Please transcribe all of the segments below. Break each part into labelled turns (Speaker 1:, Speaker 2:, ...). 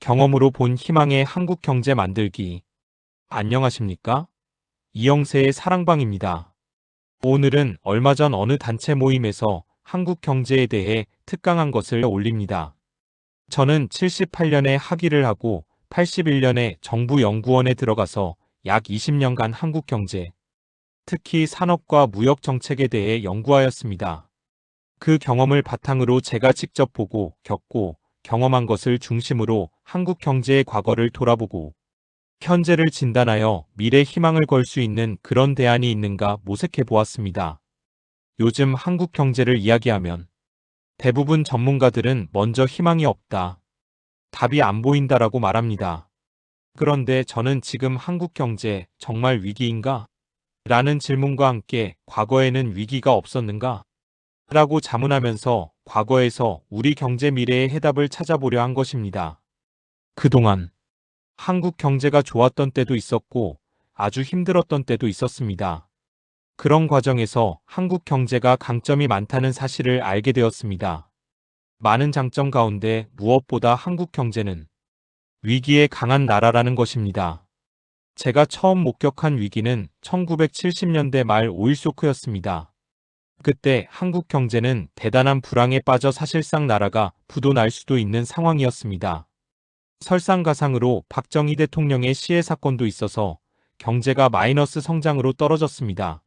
Speaker 1: 경험으로 본 희망의 한국 경제 만들기. 안녕하십니까? 이영세의 사랑방입니다. 오늘은 얼마 전 어느 단체 모임에서 한국 경제에 대해 특강한 것을 올립니다. 저는 78년에 학위를 하고 81년에 정부 연구원에 들어가서 약 20년간 한국 경제, 특히 산업과 무역 정책에 대해 연구하였습니다. 그 경험을 바탕으로 제가 직접 보고 겪고 경험한 것을 중심으로 한국 경제의 과거를 돌아보고 현재를 진단하여 미래 희망을 걸 수 있는 그런 대안이 있는가 모색해 보았습니다. 요즘 한국 경제를 이야기하면 대부분 전문가들은 먼저 희망이 없다, 답이 안 보인다라고 말합니다. 그런데 저는 지금 한국 경제 정말 위기인가? 라는 질문과 함께 과거에는 위기가 없었는가? 라고 자문하면서 과거에서 우리 경제 미래의 해답을 찾아보려 한 것입니다. 그동안 한국 경제가 좋았던 때도 있었고 아주 힘들었던 때도 있었습니다. 그런 과정에서 한국 경제가 강점이 많다는 사실을 알게 되었습니다. 많은 장점 가운데 무엇보다 한국 경제는 위기에 강한 나라라는 것입니다. 제가 처음 목격한 위기는 1970년대 말 오일 쇼크였습니다. 그때 한국 경제는 대단한 불황에 빠져 사실상 나라가 부도 날 수도 있는 상황이었습니다. 설상가상으로 박정희 대통령의 시해 사건도 있어서 경제가 마이너스 성장으로 떨어졌습니다.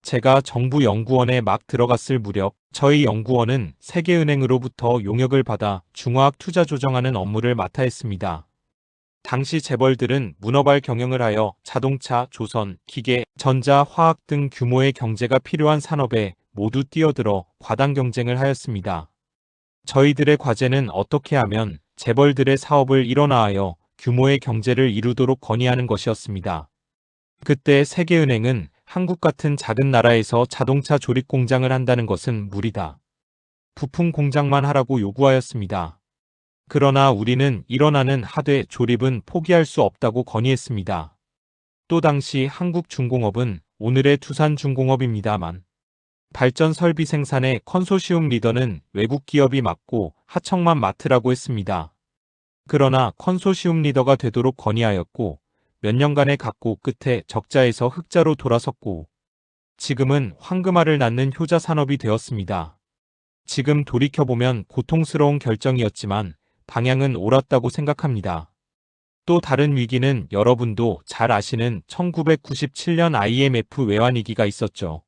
Speaker 1: 제가 정부 연구원에 막 들어갔을 무렵 저희 연구원은 세계은행으로부터 용역을 받아 중화학 투자 조정하는 업무를 맡아 했습니다. 당시 재벌들은 문어발 경영을 하여 자동차, 조선, 기계, 전자, 화학 등 규모의 경제가 필요한 산업에 모두 뛰어들어 과당 경쟁을 하였습니다. 저희들의 과제는 어떻게 하면 재벌들의 사업을 일원화하여 규모의 경제를 이루도록 건의하는 것이었습니다. 그때 세계은행은 한국 같은 작은 나라에서 자동차 조립 공장을 한다는 것은 무리다, 부품 공장만 하라고 요구하였습니다. 그러나 우리는 일원하는 하되 조립은 포기할 수 없다고 건의했습니다. 또 당시 한국중공업은 오늘의 두산중공업입니다만 발전 설비 생산의 컨소시움 리더는 외국 기업이 맡고 하청만 맡으라고 했습니다. 그러나 컨소시움 리더가 되도록 건의하였고 몇 년간의 각고 끝에 적자에서 흑자로 돌아섰고 지금은 황금알을 낳는 효자 산업이 되었습니다. 지금 돌이켜보면 고통스러운 결정이었지만 방향은 옳았다고 생각합니다. 또 다른 위기는 여러분도 잘 아시는 1997년 IMF 외환위기가 있었죠.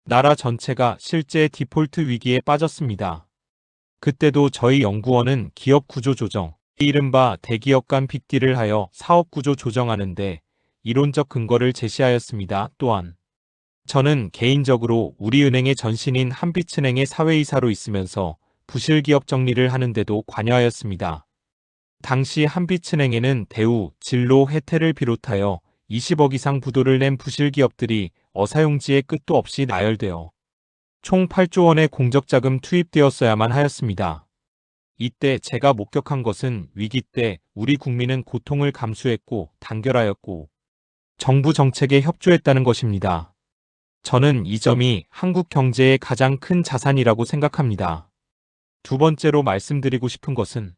Speaker 1: 나라 전체가 실제 디폴트 위기에 빠졌습니다. 그때도 저희 연구원은 기업 구조 조정, 이른바 대기업 간 빅딜을 하여 사업 구조 조정하는데 이론적 근거를 제시하였습니다. 또한 저는 개인적으로 우리은행의 전신인 한빛은행의 사회이사로 있으면서 부실기업 정리를 하는데도 관여하였습니다. 당시 한빛은행에는 대우, 진로, 혜태를 비롯하여 20억 이상 부도를 낸 부실기업들이 어사용지에 끝도 없이 나열되어 총 8조 원의 공적자금 투입되었어야만 하였습니다. 이때 제가 목격한 것은 위기 때 우리 국민은 고통을 감수했고 단결하였고 정부 정책에 협조했다는 것입니다. 저는 이 점이 한국 경제의 가장 큰 자산이라고 생각합니다. 두 번째로 말씀드리고 싶은 것은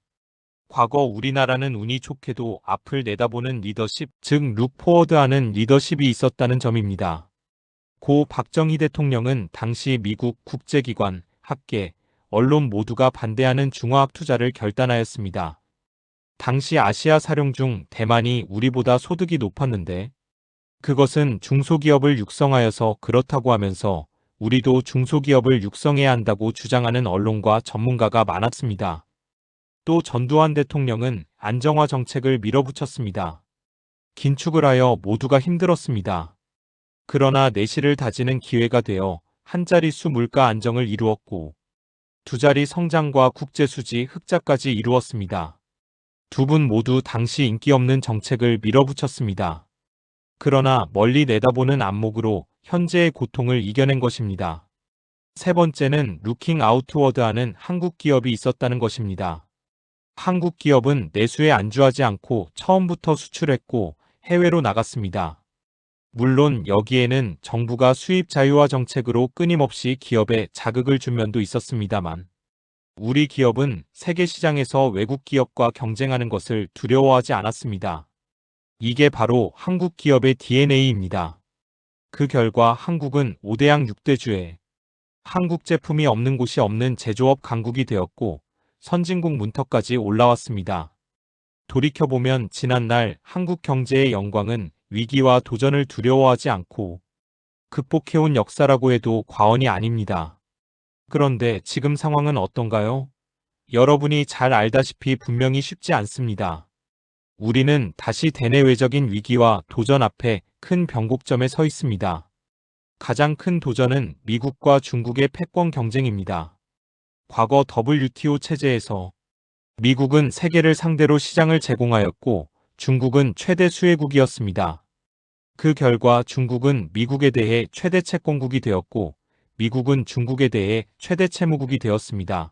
Speaker 1: 과거 우리나라는 운이 좋게도 앞을 내다보는 리더십, 즉 룩포워드하는 리더십이 있었다는 점입니다. 고 박정희 대통령은 당시 미국 국제기관, 학계, 언론 모두가 반대하는 중화학 투자를 결단하였습니다. 당시 아시아 사령 중 대만이 우리보다 소득이 높았는데 그것은 중소기업을 육성하여서 그렇다고 하면서 우리도 중소기업을 육성해야 한다고 주장하는 언론과 전문가가 많았습니다. 또 전두환 대통령은 안정화 정책을 밀어붙였습니다. 긴축을 하여 모두가 힘들었습니다. 그러나 내실을 다지는 기회가 되어 한 자릿수 물가 안정을 이루었고 두 자리 성장과 국제수지 흑자까지 이루었습니다. 두 분 모두 당시 인기 없는 정책을 밀어붙였습니다. 그러나 멀리 내다보는 안목으로 현재의 고통을 이겨낸 것입니다. 세 번째는 루킹 아웃워드하는 한국 기업이 있었다는 것입니다. 한국 기업은 내수에 안주하지 않고 처음부터 수출했고 해외로 나갔습니다. 물론 여기에는 정부가 수입 자유화 정책으로 끊임없이 기업에 자극을 준 면도 있었습니다만 우리 기업은 세계 시장에서 외국 기업과 경쟁하는 것을 두려워하지 않았습니다. 이게 바로 한국 기업의 DNA입니다. 그 결과 한국은 5대양 6대주에 한국 제품이 없는 곳이 없는 제조업 강국이 되었고 선진국 문턱까지 올라왔습니다. 돌이켜보면 지난날 한국 경제의 영광은 위기와 도전을 두려워하지 않고 극복해온 역사라고 해도 과언이 아닙니다. 그런데 지금 상황은 어떤가요? 여러분이 잘 알다시피 분명히 쉽지 않습니다. 우리는 다시 대내외적인 위기와 도전 앞에 큰 변곡점에 서 있습니다. 가장 큰 도전은 미국과 중국의 패권 경쟁입니다. 과거 WTO 체제에서 미국은 세계를 상대로 시장을 제공하였고 중국은 최대 수혜국이었습니다. 그 결과 중국은 미국에 대해 최대 채권국이 되었고 미국은 중국에 대해 최대 채무국이 되었습니다.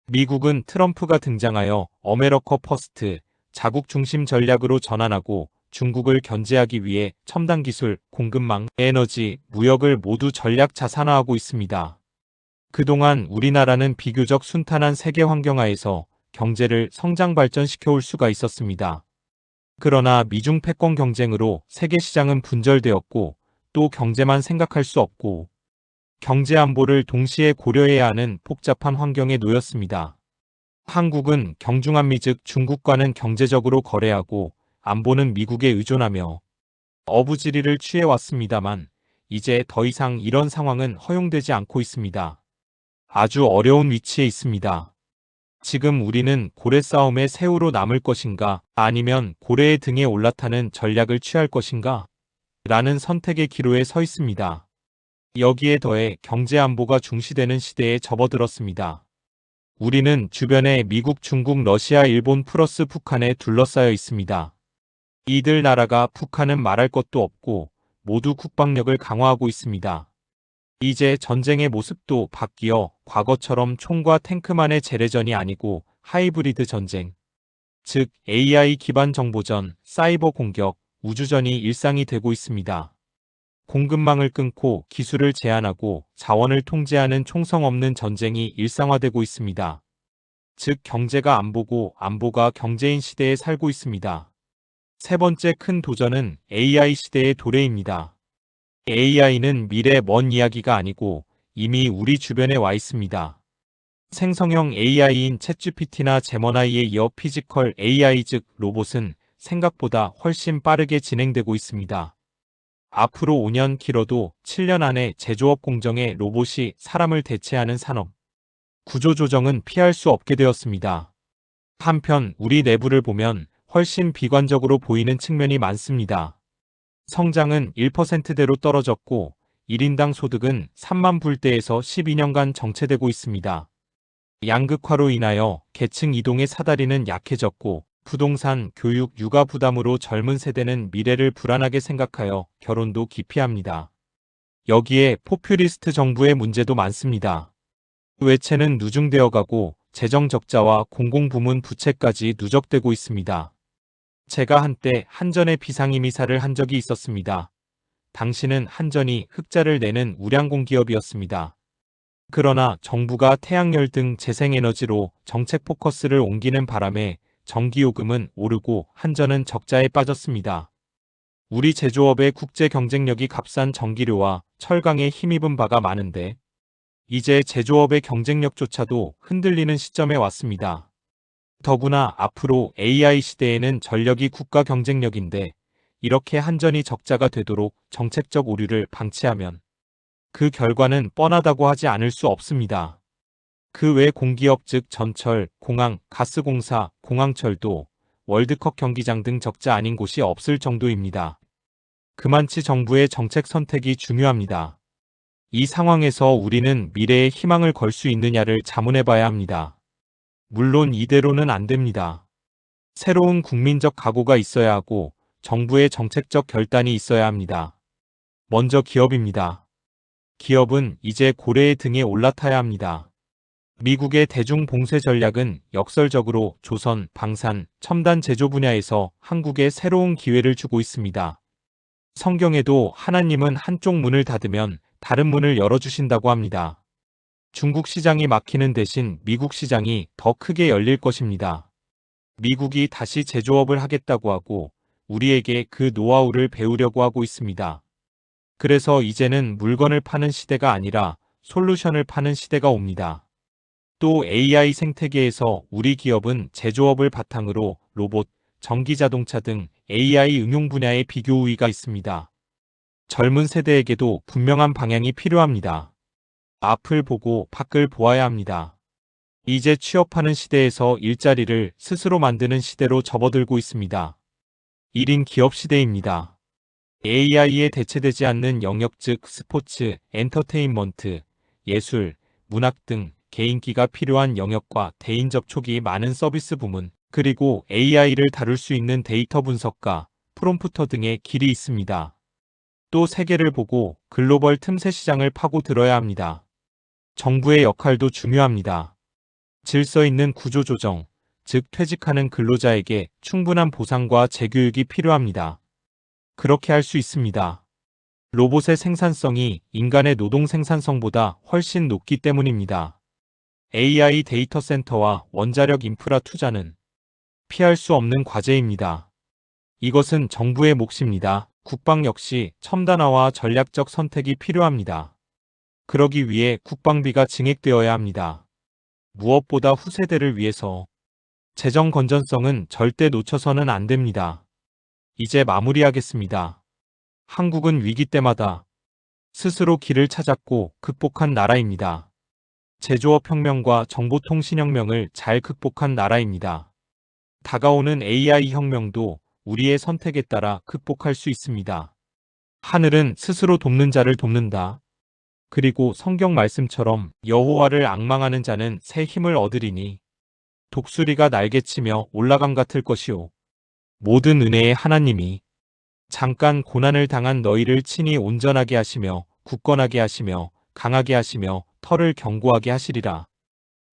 Speaker 1: 미국은 트럼프가 등장하여 어메리카 퍼스트, 자국 중심 전략으로 전환하고 중국을 견제하기 위해 첨단 기술, 공급망, 에너지, 무역을 모두 전략 자산화하고 있습니다. 그동안 우리나라는 비교적 순탄한 세계 환경하에서 경제를 성장 발전시켜 올 수가 있었습니다. 그러나 미중 패권 경쟁으로 세계 시장은 분절되었고 또 경제만 생각할 수 없고 경제 안보를 동시에 고려해야 하는 복잡한 환경에 놓였습니다. 한국은 경중한미 즉 중국과는 경제적으로 거래하고 안보는 미국에 의존하며 어부지리를 취해왔습니다만 이제 더 이상 이런 상황은 허용되지 않고 있습니다. 아주 어려운 위치에 있습니다. 지금 우리는 고래 싸움의 새우로 남을 것인가 아니면 고래의 등에 올라타는 전략을 취할 것인가 라는 선택의 기로에 서 있습니다. 여기에 더해 경제 안보가 중시되는 시대에 접어들었습니다. 우리는 주변에 미국, 중국, 러시아, 일본 플러스 북한에 둘러싸여 있습니다. 이들 나라가 북한은 말할 것도 없고 모두 국방력을 강화하고 있습니다. 이제 전쟁의 모습도 바뀌어 과거처럼 총과 탱크만의 재래전이 아니고 하이브리드 전쟁, 즉 AI 기반 정보전, 사이버 공격, 우주전이 일상이 되고 있습니다. 공급망을 끊고 기술을 제한하고 자원을 통제하는 총성 없는 전쟁이 일상화되고 있습니다. 즉 경제가 안보고 안보가 경제인 시대에 살고 있습니다. 세 번째 큰 도전은 AI 시대의 도래입니다. AI는 미래 먼 이야기가 아니고 이미 우리 주변에 와 있습니다. 생성형 AI인 챗GPT나 제머나이에 이어 피지컬 AI 즉 로봇은 생각보다 훨씬 빠르게 진행되고 있습니다. 앞으로 5년 길어도 7년 안에 제조업 공정에 로봇이 사람을 대체하는 산업 구조조정은 피할 수 없게 되었습니다. 한편 우리 내부를 보면 훨씬 비관적으로 보이는 측면이 많습니다. 성장은 1%대로 떨어졌고 1인당 소득은 3만 불대에서 12년간 정체되고 있습니다. 양극화로 인하여 계층 이동의 사다리는 약해졌고 부동산, 교육, 육아 부담으로 젊은 세대는 미래를 불안하게 생각하여 결혼도 기피합니다. 여기에 포퓰리스트 정부의 문제도 많습니다. 외채는 누중되어 가고 재정 적자와 공공부문 부채까지 누적되고 있습니다. 제가 한때 한전의 비상임이사를 한 적이 있었습니다. 당시는 한전이 흑자를 내는 우량공 기업이었습니다. 그러나 정부가 태양열 등 재생에너지로 정책 포커스를 옮기는 바람에 전기요금은 오르고 한전은 적자에 빠졌습니다. 우리 제조업의 국제 경쟁력이 값싼 전기료와 철강에 힘입은 바가 많은데 이제 제조업의 경쟁력조차도 흔들리는 시점에 왔습니다. 더구나 앞으로 AI 시대에는 전력이 국가 경쟁력인데 이렇게 한전이 적자가 되도록 정책적 오류를 방치하면 그 결과는 뻔하다고 하지 않을 수 없습니다. 그 외 공기업 즉 전철, 공항, 가스공사, 공항철도, 월드컵 경기장 등 적자 아닌 곳이 없을 정도입니다. 그만치 정부의 정책 선택이 중요합니다. 이 상황에서 우리는 미래에 희망을 걸 수 있느냐를 자문해봐야 합니다. 물론 이대로는 안 됩니다. 새로운 국민적 각오가 있어야 하고 정부의 정책적 결단이 있어야 합니다. 먼저 기업입니다. 기업은 이제 고래의 등에 올라타야 합니다. 미국의 대중 봉쇄 전략은 역설적으로 조선, 방산, 첨단 제조 분야에서 한국에 새로운 기회를 주고 있습니다. 성경에도 하나님은 한쪽 문을 닫으면 다른 문을 열어주신다고 합니다. 중국 시장이 막히는 대신 미국 시장이 더 크게 열릴 것입니다. 미국이 다시 제조업을 하겠다고 하고 우리에게 그 노하우를 배우려고 하고 있습니다. 그래서 이제는 물건을 파는 시대가 아니라 솔루션을 파는 시대가 옵니다. 또 AI 생태계에서 우리 기업은 제조업을 바탕으로 로봇, 전기자동차 등 AI 응용 분야에 비교 우위가 있습니다. 젊은 세대에게도 분명한 방향이 필요합니다. 앞을 보고 밖을 보아야 합니다. 이제 취업하는 시대에서 일자리를 스스로 만드는 시대로 접어들고 있습니다. 1인 기업 시대입니다. AI에 대체되지 않는 영역 즉 스포츠, 엔터테인먼트, 예술, 문학 등 개인기가 필요한 영역과 대인 접촉이 많은 서비스 부문, 그리고 AI를 다룰 수 있는 데이터 분석가, 프롬프터 등의 길이 있습니다. 또 세계를 보고 글로벌 틈새 시장을 파고 들어야 합니다. 정부의 역할도 중요합니다. 질서 있는 구조 조정, 즉 퇴직하는 근로자에게 충분한 보상과 재교육이 필요합니다. 그렇게 할 수 있습니다. 로봇의 생산성이 인간의 노동 생산성보다 훨씬 높기 때문입니다. AI 데이터 센터와 원자력 인프라 투자는 피할 수 없는 과제입니다. 이것은 정부의 몫입니다. 국방 역시 첨단화와 전략적 선택이 필요합니다. 그러기 위해 국방비가 증액되어야 합니다. 무엇보다 후세대를 위해서 재정 건전성은 절대 놓쳐서는 안 됩니다. 이제 마무리하겠습니다. 한국은 위기 때마다 스스로 길을 찾았고 극복한 나라입니다. 제조업 혁명과 정보통신혁명을 잘 극복한 나라입니다. 다가오는 AI 혁명도 우리의 선택에 따라 극복할 수 있습니다. 하늘은 스스로 돕는 자를 돕는다. 그리고 성경 말씀처럼 여호와를 앙망하는 자는 새 힘을 얻으리니 독수리가 날개치며 올라감 같을 것이요. 모든 은혜의 하나님이 잠깐 고난을 당한 너희를 친히 온전하게 하시며 굳건하게 하시며 강하게 하시며 터를 견고하게 하시리라.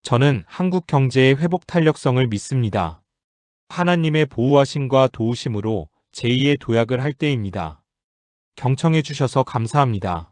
Speaker 1: 저는 한국 경제의 회복 탄력성을 믿습니다. 하나님의 보호하심과 도우심으로 제2의 도약을 할 때입니다. 경청해 주셔서 감사합니다.